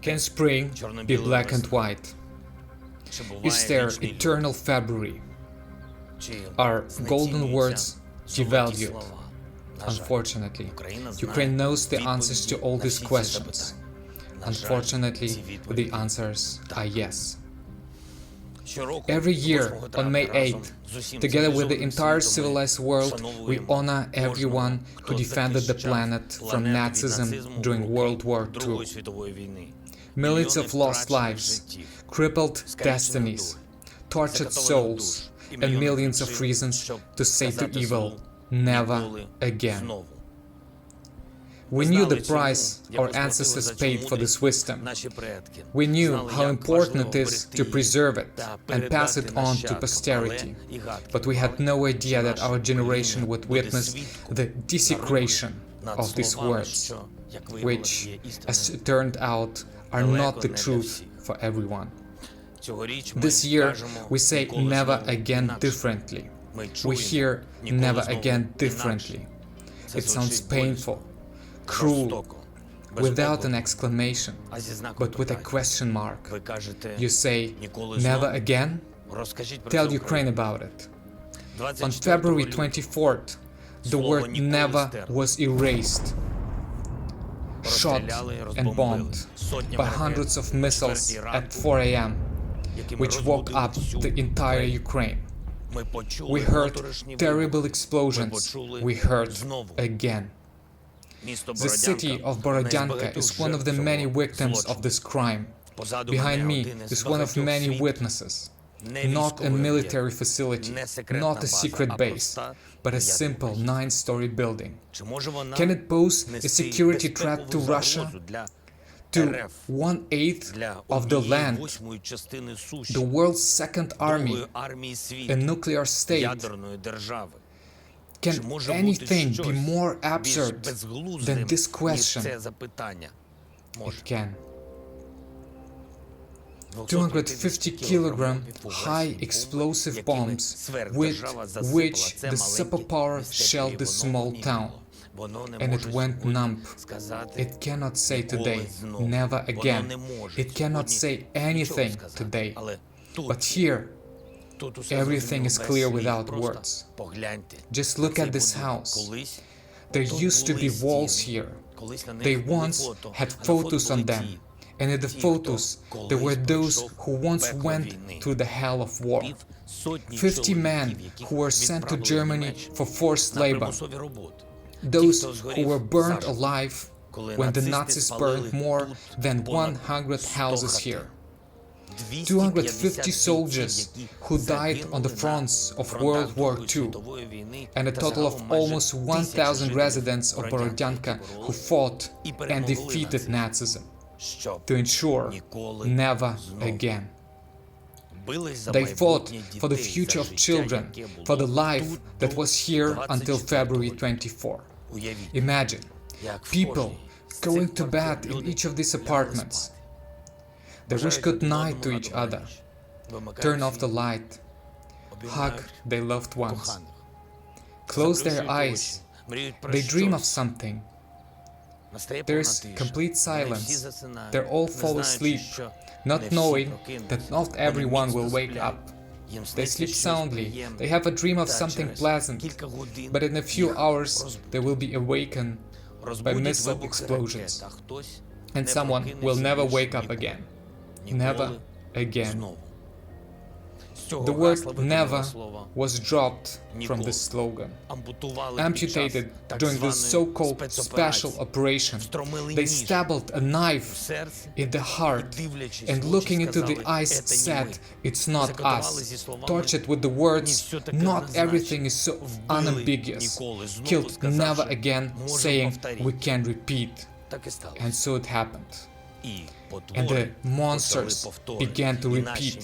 Can spring be black and white? Is there eternal February? Are golden words devalued? Unfortunately, Ukraine knows the answers to all these questions. Unfortunately, the answers are yes. Every year, on May 8th, together with the entire civilized world, we honor everyone who defended the planet from Nazism during World War II. Millions of lost lives, crippled destinies, tortured souls, and millions of reasons to say to evil, never again. We knew the price our ancestors paid for this wisdom. We knew how important it is to preserve it and pass it on to posterity. But we had no idea that our generation would witness the desecration of these words, which, as it turned out, are not the truth for everyone. This year, we say never again differently. We hear never again differently. It sounds painful, cruel, without an exclamation, but with a question mark. You say, never again? Tell Ukraine about it. On February 24th, the word never was erased, shot and bombed by hundreds of missiles at 4 a.m., which woke up the entire Ukraine. We heard terrible explosions. We heard again. The city of Borodyanka is one of the many victims of this crime. Behind me is one of many witnesses. Not a military facility, not a secret base, but a simple 9-story building. Can it pose a security threat to Russia? To 1/8 of the land, the world's second army, a nuclear state? Can anything be more absurd than this question? It can. 250-kilogram high explosive bombs with which the superpower shelled this small town. And it went numb. It cannot say today, never again. It cannot say anything today. But here, everything is clear without words. Just look at this house. There used to be walls here. They once had photos on them. And in the photos, there were those who once went through the hell of war. 50 men who were sent to Germany for forced labor. Those who were burned alive when the Nazis burned more than 100 houses here. 250 soldiers who died on the fronts of World War II, and a total of almost 1,000 residents of Borodyanka who fought and defeated Nazism to ensure never again. They fought for the future of children, for the life that was here until February 24. Imagine people going to bed in each of these apartments. They wish good night to each other, turn off the light, hug their loved ones, close their eyes, they dream of something. There is complete silence. They all fall asleep, not knowing that not everyone will wake up. They sleep soundly, they have a dream of something pleasant, but in a few hours they will be awakened by missile explosions, and someone will never wake up again. Never again. The word never was dropped from this slogan. Amputated during this so-called special operation, they stabbed a knife in the heart and looking into the eyes said, "It's not us." Tortured with the words, "Not everything is so unambiguous." Killed never again, saying, "We can repeat." And so it happened. And the monsters began to repeat,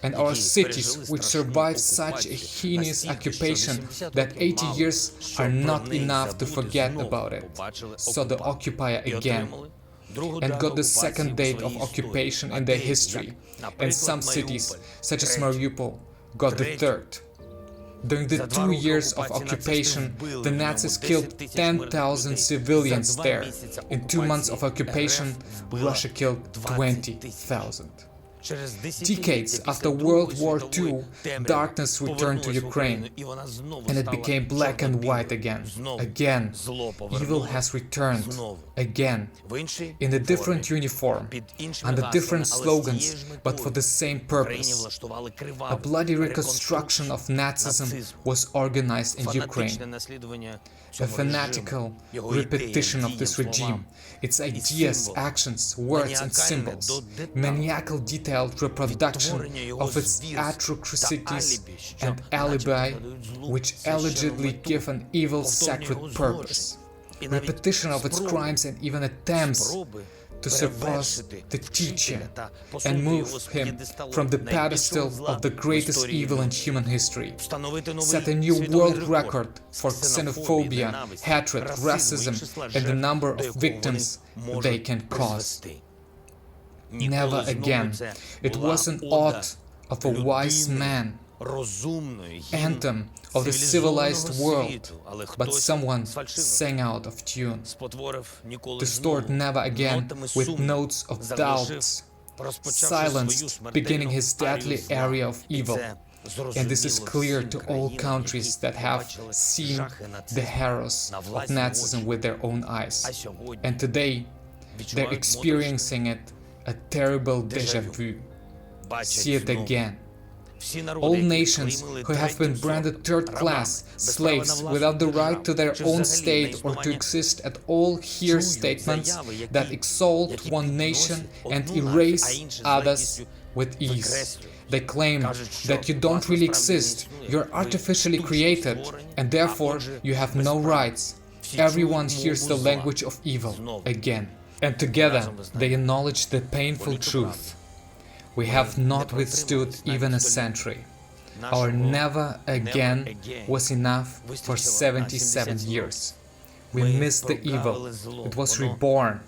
and our cities, which survived such a heinous occupation that 80 years are not enough to forget about it, saw the occupier again, and got the second date of occupation in their history, and some cities, such as Mariupol, got the third. During the 2 years of occupation, the Nazis killed 10,000 civilians there. In 2 months of occupation, Russia killed 20,000. Decades after World War II, darkness returned to Ukraine, and it became black and white again. Again, evil has returned. Again, in a different uniform, under different slogans, but for the same purpose. A bloody reconstruction of Nazism was organized in Ukraine. A fanatical repetition of this regime, its ideas, actions, words and symbols, maniacal detailed reproduction of its atrocities and alibi, which allegedly give an evil sacred purpose, repetition of its crimes and even attempts to surpass the teacher and move him from the pedestal of the greatest evil in human history, set a new world record for xenophobia, hatred, racism, and the number of victims they can cause. Never again. It was an ode of a wise man, anthem of the civilized world, but someone sang out of tune. Distorted never again with notes of doubts, silenced beginning his deadly area of evil. And this is clear to all countries that have seen the horrors of Nazism with their own eyes. And today, they're experiencing it, a terrible déjà vu. See it again. All nations who have been branded third-class slaves without the right to their own state or to exist at all hear statements that exalt one nation and erase others with ease. They claim that you don't really exist, you're artificially created, and therefore you have no rights. Everyone hears the language of evil again. And together they acknowledge the painful truth. We have not withstood even a century. Our never again was enough for 77 years. We missed the evil. It was reborn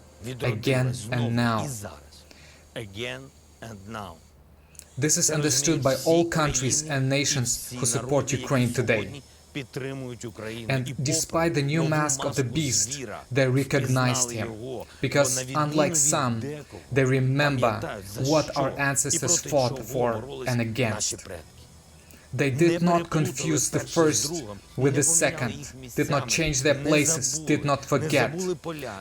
again and now. This is understood by all countries and nations who support Ukraine today. And despite the new mask of the beast, they recognized him, because unlike some, they remember what our ancestors fought for and against. They did not confuse the first with the second, did not change their places, did not forget.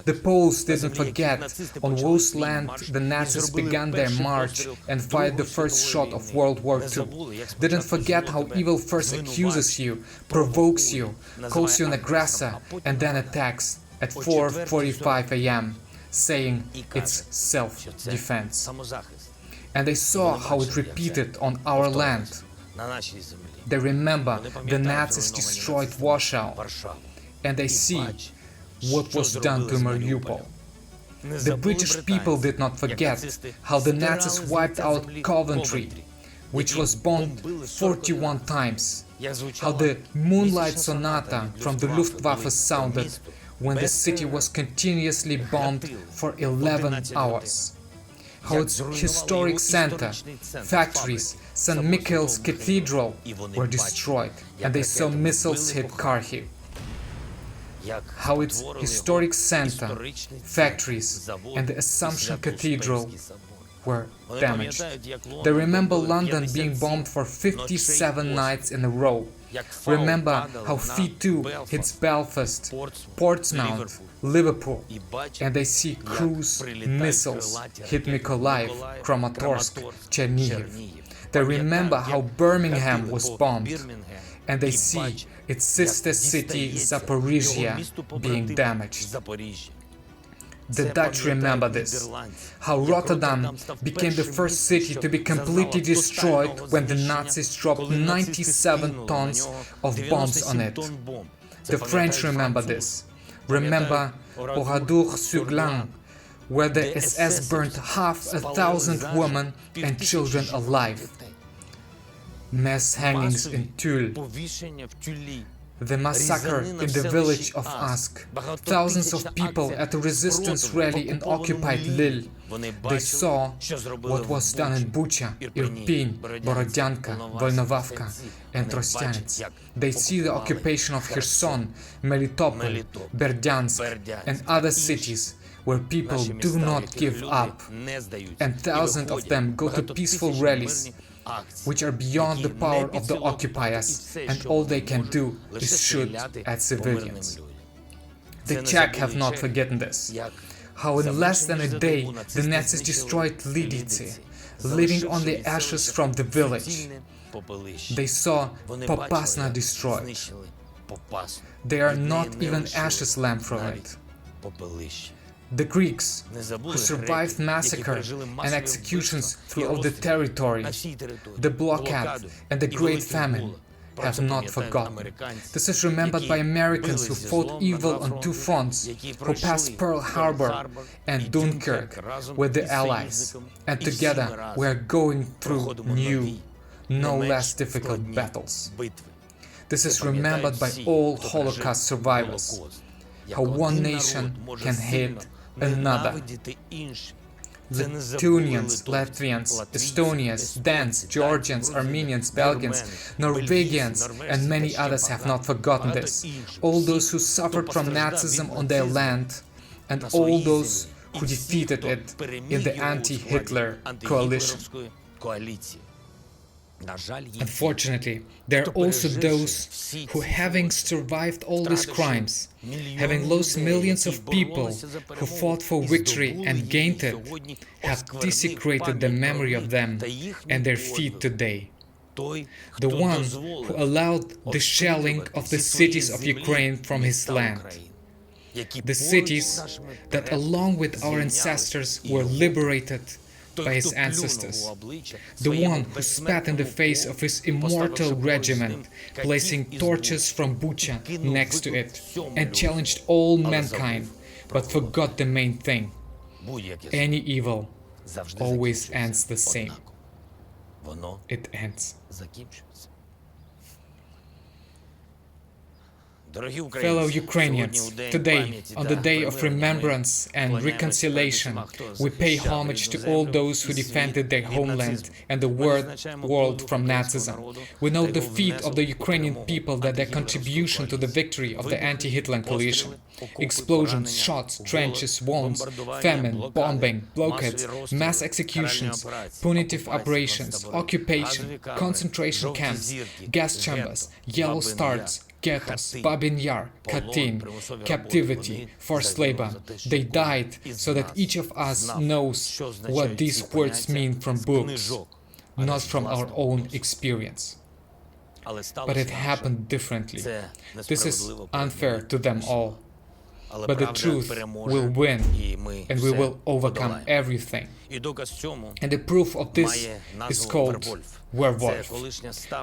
The Poles didn't forget on whose land the Nazis began their march and fired the first shot of World War II. Didn't forget how evil first accuses you, provokes you, calls you an aggressor, and then attacks at 4:45 a.m., saying it's self-defense. And they saw how it repeated on our land. They remember the Nazis destroyed Warsaw, and they see what was done to Mariupol. The British people did not forget how the Nazis wiped out Coventry, which was bombed 41 times, how the Moonlight Sonata from the Luftwaffe sounded when the city was continuously bombed for 11 hours. How its historic center, factories, St. Michael's Cathedral were destroyed, and they saw missiles hit Kharkiv. How its historic center, factories, and the Assumption Cathedral were damaged. They remember London being bombed for 57 nights in a row. Remember how V2 hits Belfast, Portsmouth, Liverpool, and they see cruise missiles hit Mykolaiv, Kramatorsk, Chernihiv. They remember how Birmingham was bombed, and they see its sister city Zaporizhia being damaged. The Dutch remember this, how Rotterdam became the first city to be completely destroyed when the Nazis dropped 97 tons of bombs on it. The French remember this. Remember Oradour-sur-Glane, where the SS burned 500,000 women and children alive. Mass hangings in Tulle, The massacre in the village of Ask, thousands of people at a resistance rally in occupied Lille. They saw what was done in Bucha, Irpin, Borodyanka, Volnovavka and Trostyanets. They see the occupation of Kherson, Melitopol, Berdyansk and other cities where people do not give up, and thousands of them go to peaceful rallies, which are beyond the power of the occupiers, and all they can do is shoot at civilians. The Czech have not forgotten this. How in less than a day the Nazis destroyed Lidice, leaving only ashes from the village. They saw Popasna destroyed. There are not even ashes left from it. The Greeks, who survived massacre and executions throughout the territory, the blockade and the Great Famine, have not forgotten. This is remembered by Americans who fought evil on two fronts, who passed Pearl Harbor and Dunkirk with the Allies, and together we are going through new, no less difficult battles. This is remembered by all Holocaust survivors, how one nation can hate another. Lithuanians, Latvians, Estonians, Danes, Georgians, Armenians, Belgians, Norwegians and many others have not forgotten this. All those who suffered from Nazism on their land and all those who defeated it in the anti-Hitler coalition. Unfortunately, there are also those who, having survived all these crimes, having lost millions of people who fought for victory and gained it, have desecrated the memory of them and their feet today. The one who allowed the shelling of the cities of Ukraine from his land. The cities that, along with our ancestors, were liberated by his ancestors, the one who spat in the face of his immortal regiment, placing torches from Bucha next to it, and challenged all mankind, but forgot the main thing: any evil always ends the same. It ends. Fellow Ukrainians, today, on the day of remembrance and reconciliation, we pay homage to all those who defended their homeland and the world from Nazism. We know the feat of the Ukrainian people, that their contribution to the victory of the anti-Hitler coalition. Explosions, shots, trenches, wounds, famine, bombing, blockades, mass executions, punitive operations, occupation, concentration camps, gas chambers, yellow stars, ghettos, Babin Yar, Katyn, captivity, forced labor. They died so that each of us knows what these words mean from books, not from our own experience. But it happened differently. This is unfair to them all. But the truth will win, and we will overcome everything. And the proof of this is called Werwolf.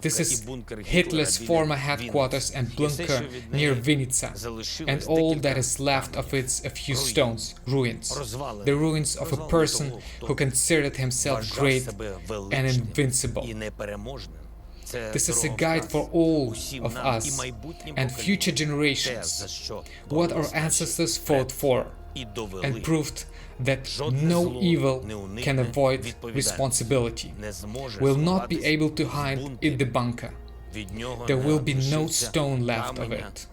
This is Hitler's former headquarters and bunker near Vinica, and all that is left of it's a few stones, ruins. The ruins of a person who considered himself great and invincible. This is a guide for all of us and future generations, what our ancestors fought for, and proved that no evil can avoid responsibility, will not be able to hide in the bunker. There will be no stone left of it.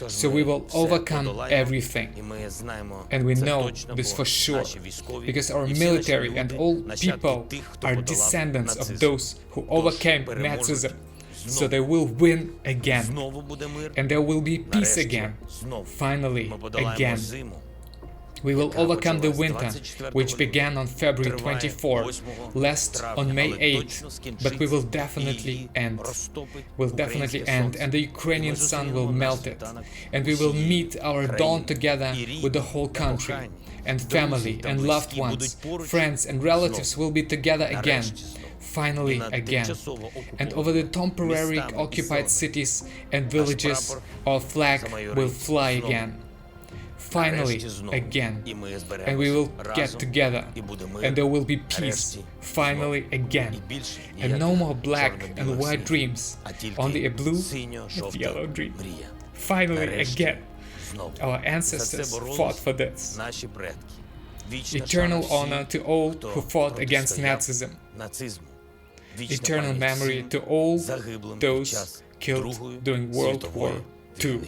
So we will overcome everything, and we know this for sure, because our military and all people are descendants of those who overcame Nazism. So they will win again, and there will be peace again, finally again. We will overcome the winter, which began on February 24, last on May 8, but we will definitely end. And the Ukrainian sun will melt it, and we will meet our dawn together with the whole country, and family and loved ones, friends and relatives will be together again, finally again. And over the temporary occupied cities and villages, our flag will fly again. finally again, and we will get together, and there will be peace finally again, and no more black and white dreams, only a blue and yellow dream. Finally again, our ancestors fought for this. Eternal honor to all who fought against Nazism. Eternal memory to all those killed during World War II.